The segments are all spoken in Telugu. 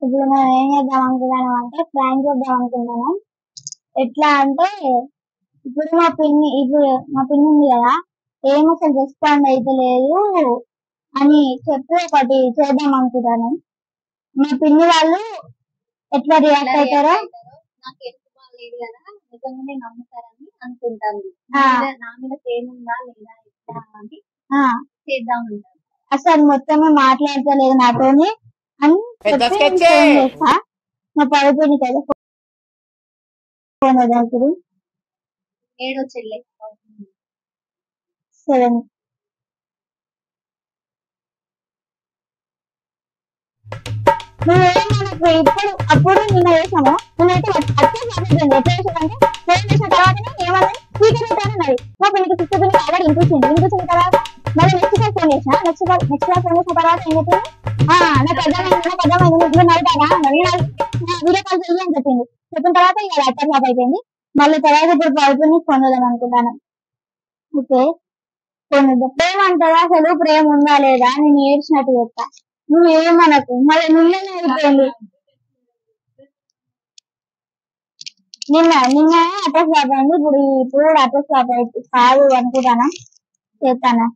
ఇప్పుడు మనం ఏం చేద్దాం అనుకుంటున్నాం అంటే ప్రాంక్ చేద్దాం అనుకుంటున్నాం. ఎట్లా అంటే ఇప్పుడు మా పిన్ని ఉంది కదా, ఏం అసలు రెస్పాండ్ అయితే లేదు అని చెప్పి ఒకటి చేద్దాం అనుకుంటాను. మా పిన్ని వాళ్ళు ఎట్లా రియాక్ట్ అవుతారో నాకు ఎందుకు బాగాలేదు కదా, నిజంగానే నమ్ముతారని అనుకుంటాను. నా మీద ప్రేమ ఉందా లేదా ఎట్లా అని చేద్దాం అంటారు. అసలు మొత్తమే మాట్లాడతలేదు నాతోని అని చెప్పి ఫోన్ చేస్తా. మా పడిపోయింది కదా ఫోన్ దగ్గర ఏడో చెల్లె 7. నువ్వేమనకు ఇప్పుడు అప్పుడు నిన్న వేసాము. నేనైతే అత్తే మాట్లాడుతుంది ఎట్లా వేసానంటే ఫోన్ చేసిన తర్వాతనే ఏమన్నా స్పీకర్ పెట్టానన్నది. మా పిల్లకి సిస్టర్ పిల్లకి ఆల్రెడీ వినిపించిన తర్వాత మళ్ళీ నెక్స్ట్ సార్ ఫోన్ చేసిన. నెక్స్ట్ సార్ ఫోన్ చేసిన తర్వాత ఏం చెప్పింది, నాకు అర్థమైంది నువ్వు నవ్వుతానా వీడియో కాల్ చెయ్యి అని చెప్పింది. చెప్పిన తర్వాత ఇక ల్యాప్టాప్ ఆఫ్ అయిపోయింది. మళ్ళీ తర్వాత ఇప్పుడు పడుకుని ఫోన్ చేద్దాం అనుకుంటాను. ఓకే ఫోన్ చేద్దాం. ప్రేమ అంటారా అసలు ప్రేమ ఉందా లేదా నేను ఏడ్చినట్టు చెప్తా. నువ్వేమనకు మళ్ళీ నిన్ననే అయిపోయింది. నిన్న అడ్రస్ స్వాప్ అయింది. ఇప్పుడు అడ్రస్ స్వాప్ అయితే కాదు అనుకుంటానా చేస్తానా.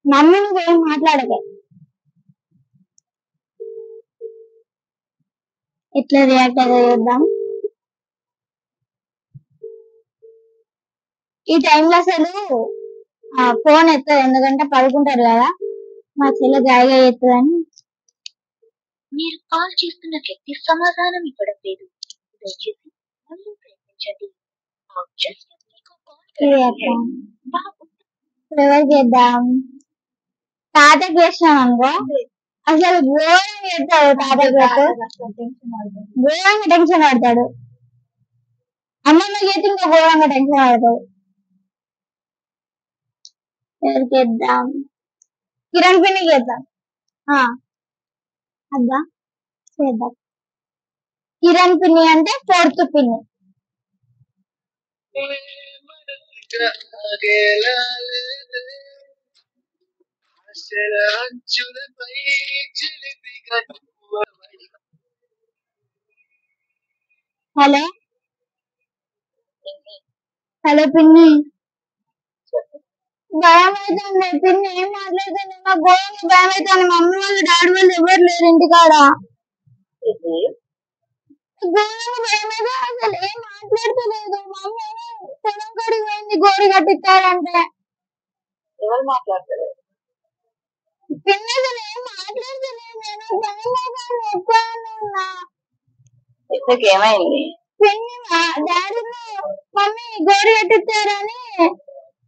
మమ్మీ నువ్వేం మాట్లాడకే. ఎట్లా రియాక్ట్ అయ్యో చూద్దాం. ఈ టైంలో అసలు ఫోన్ ఎత్తదు, ఎందుకంటే పడుకుంటారు కదా. మా చెల్లె జాయిగా ఎత్తదని. మీరు కాల్ చేస్తున్న వ్యక్తి సమాధానం ఇవ్వడం లేదు, దయచేసి మళ్ళీ ప్రయత్నించండి. ఎవరికి చేద్దాం? తాతకి చేసినాం అనుకో అసలు ఘోరంగా చేస్తాడు. తాతకి ఘోరంగా టెన్షన్ పడతాడు. అమ్మమ్మ చేతి ఇంకా ఘోరంగా టెన్షన్ పడతాడు. ఎవరికి చేద్దాం? కిరణ్ పిన్నికి చేద్దాం. అద్దా చేద్దాం. కిరణ్ పిన్ని అంటే 4th పిన్ని. హలో హలో పిన్ని, భయం అవుతుంది. పిన్ని ఏం మాట్లాడుతుంది? మా ఘోరంగా భయం అవుతుంది. మమ్మీ వాళ్ళు డాడీ వాళ్ళు ఎవరు లేరు ఇంటికాడ. ఘోరంగా భయం అయితే అసలు ఏం మాట్లాడతలేదు. మమ్మీ పొలం కాడికి పోయింది గోరి కట్టిస్తారంటే. ఎవరు మాట్లాడతలేదు? పిన్ని అసలు ఏం మాట్లాడతలేదు. నేను భయం అవుతుంది. ఎప్పుడన్నా ఏమైంది? పిన్ని డాడీ మమ్మీ గోరి కట్టిస్తారని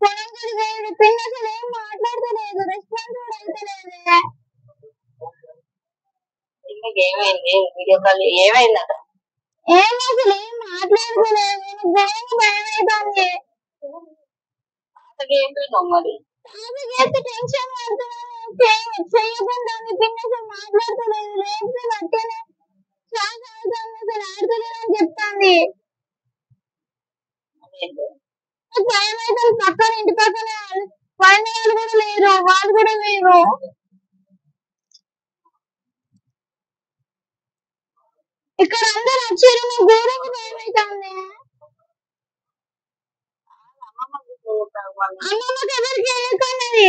పొలం కాడికి పోయింది. పిన్ని అసలు ఏం మాట్లాడతలేదు, రెస్పాన్స్ కూడా అయితలేదు. ఏమైంది? వీడియో కాల్ ఏమైంది అక్కడ? ఏం అసలు ఏం మాట్లాడుకోలేదు. నేను ఘోరంగా భయం అవుతుంది. మరి టెన్షన్ పడుతున్నాను. చెయ్యకుండా పిన్ని అసలు మాట్లాడతలేదు. రేపు అట్టనే శ్వాస అవుతుంది. అసలు ఆడతలేదని చెప్తాంది. భయం అవుతుంది. పక్కన ఇంటి పక్కన పైన వాళ్ళు కూడా లేరు, వాళ్ళు కూడా లేరు. ఇక్కడ అందరు వచ్చారు. నాకు ఘోరంగా భయం అవుతుంది. అమ్మమ్మకి ఎవరికి వెళ్ళకున్నది.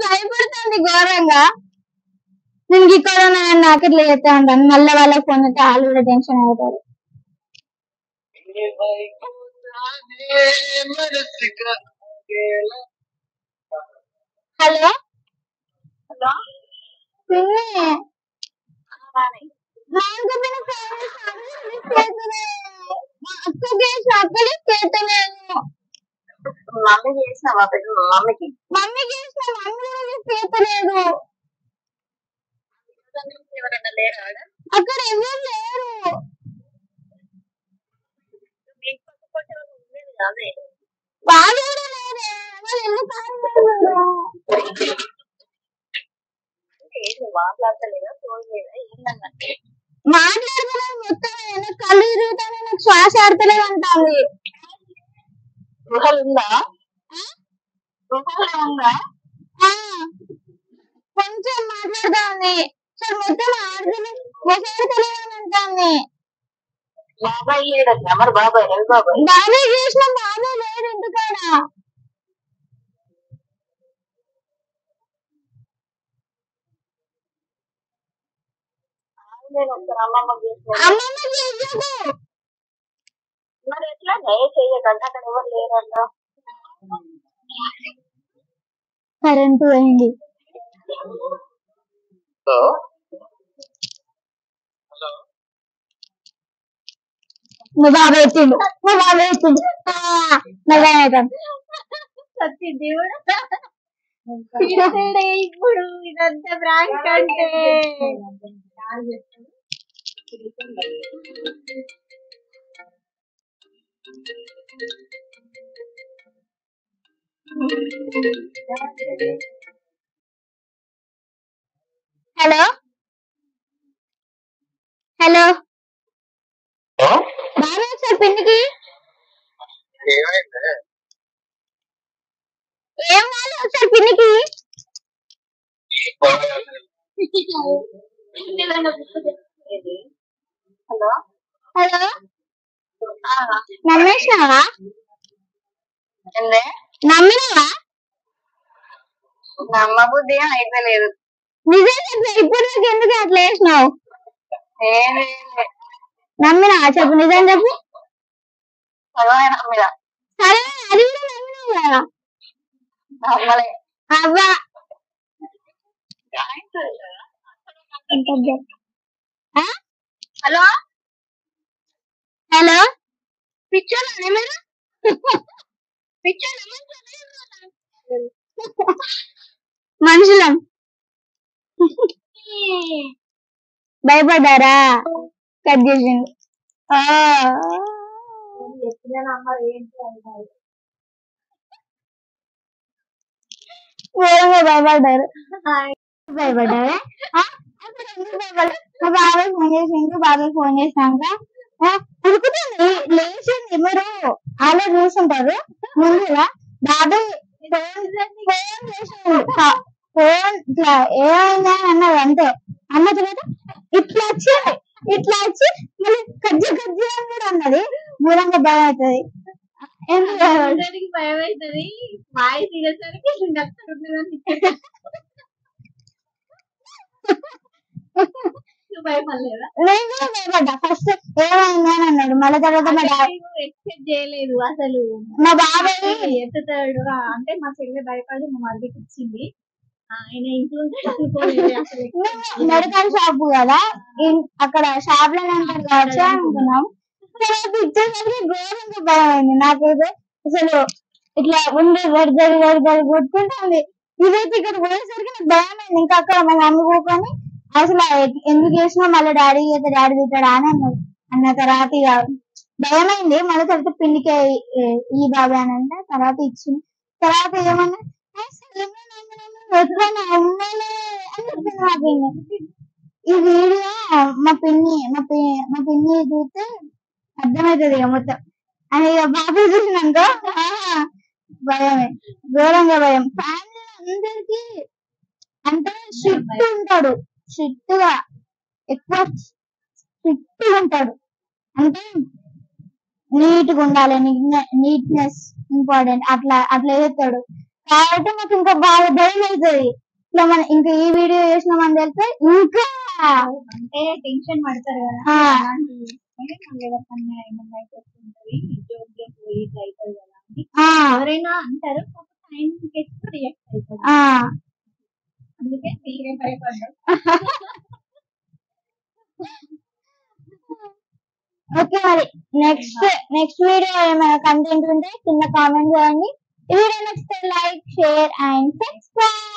భయపడుతుంది ఘోరంగా. నేను ఇక్కడ నాకు ఇట్లా చెప్తా ఉంటాను. మళ్ళీ వాళ్ళకి ఫోన్ అయితే వాళ్ళు కూడా టెన్షన్ అవుతారు. హలో పిన్ని, అక్కడే చేతలేదు. మమ్మీ చేసినావా? మమ్మీకి మమ్మీ చేసిన మమ్మీ చేతలేదు. ఎవరన్నా లేరా అక్కడ ఎవరు లేరు. వాళ్ళు కూడా లేరే, వాళ్ళు ఎందుకు మాట్లాడతలేదా ఫోన్ లేదా ఏంటన్నట్టు మాట్లాడతలేదు. మొత్తం నాకు కళ్ళు తిరుగుతానే, నాకు శ్వాస ఆడతలేదు అంటాంది. గృహలు ఉందా గృహలు ఉందా కొంచెం మాట్లాడుతుంది, మొత్తం ఆడుతుంది, మొసలుతలేదు అని అంటాంది. బాబాయ్ లేడట మరి బాబాయ్ రవి బాబాయ్ బాబాయ్ చేసిన బాబాయ్ లేడు ఇంటికాడ. అమ్మమ్మ చేయదు. మరి ఎట్లా చెయ్యకంటే అక్కడ ఎవరు లేరంట. కరెంటు పోయింది. మా బాబాయ్ వచ్చిండు, మా బాబాయ్ వచ్చిండు. సత్యది ఇప్పుడు ఇదంతా బ్రాంక్ అంటే హలో హలో బాగా సార్ పిండికి ఏం కాదు సార్ పిండికి. హలో హలో నమ్మేసినావా? నమ్మినావా? నమ్మబుద్ధి అయితే లేదు. నిజంగా ఇప్పుడు ఎందుకు అట్లా వేసినావు? ఏమి నమ్మినావా చెప్పు, నిజం చెప్పు. నమ్మినా సరే అది కూడా నమ్మినావు కదా. నమ్మలే అవ్వా హలో హలో పిచ్చోళ్ళ మీరు మనుషులం. భయపడ్డారా? కట్ చేసిండు. భయపడ్డారు. భయపడ్డారా? మా బాబాయ్ ఫోన్ చేసిండు. బాబాయ్ ఫోన్ చేసినాక ఉరుకుతుంది, లేచింది. మీరు అలా చూసుంటారు ముందుగా. బాబాయ్ ఫోన్ చేసిండు, ఫోన్ ఇట్లా ఏమైందా అన్నది అంతే. అన్న తర్వాత ఇట్లా వచ్చి మళ్ళీ కజ్జి అని కూడా అన్నది. మూలంగా భయం అవుతుంది. అందరికి భయం అవుతుంది. మాయ తినేసరికి భయపడలేదా? నేను కూడా భయపడ్డా. ఫస్ట్ ఏమైంది అని అన్నాడు. మళ్ళీ తర్వాత మా డాడీ ఎక్స్పెక్ట్ చేయలేదు అసలు. మా బాబాయ్ ఎత్తుతాడు అంటే మా చెల్లి భయపడి మా మరిదికి ఇచ్చింది. ఆయన ఇంట్లో అనుకోలేదు అసలు. మెడికల్ షాప్ కదా, అక్కడ షాప్ లోనే ఉంటారు కావచ్చు అనుకున్నాం. తర్వాత ఇచ్చేసరికి ఘోరంగా భయం అయింది నాకైతే. అసలు ఇట్లా ఉండి గడి కొట్టుకుంటుంది. ఇదైతే ఇక్కడ పోయేసరికి నాకు భయం అయింది. ఇంకా అక్కడ మా మమ్మీ కూకొని అసలు ఎందుకు చేసినా మళ్ళీ డాడీ అయితే డాడీ తిట్టాడా అని అన్నది. అన్న తర్వాత ఇక భయం అయింది. మళ్ళీ తర్వాత పిండికి ఈ బాబాయ్ అని అంటే తర్వాత ఇచ్చింది. తర్వాత ఏమన్నా ఎప్పుడైనా అమ్మాయిలే అని చెప్పింది మా పిన్ని. ఈ వీడియో మా పిన్ని చూస్తే అర్థమవుతుంది ఇక మొత్తం. అని ఇక బాబు చూసినాక భయమే, ఘోరంగా భయం. ఫ్యామిలీ అందరికి అంటే స్ట్రిక్ట్ ఉంటాడు, స్ట్రిక్ట్ గా ఎక్కువ స్ట్రిక్ట్ గా ఉంటాడు. అంటే నీట్ గా ఉండాలి, నీట్నెస్ ఇంపార్టెంట్ అట్లా చేస్తాడు. కాబట్టి మాకు ఇంకా బాగా భయం అవుతుంది. ఇట్లా మనం ఇంకా ఈ వీడియో చేసినామని తెలిస్తే ఇంకా అంటే టెన్షన్ పడతారు కదా. ఎవరైనా అంటారు, రియాక్ట్ అవుతారు. అందుకే మీరే భయపడ్డారు. ఓకే, మరి నెక్స్ట్ వీడియో ఏమైనా కంటెంట్ ఉంటే కింద కామెంట్ చేయండి. ఈ వీడియో నచ్చితే లైక్, షేర్ అండ్ సబ్స్క్రైబ్.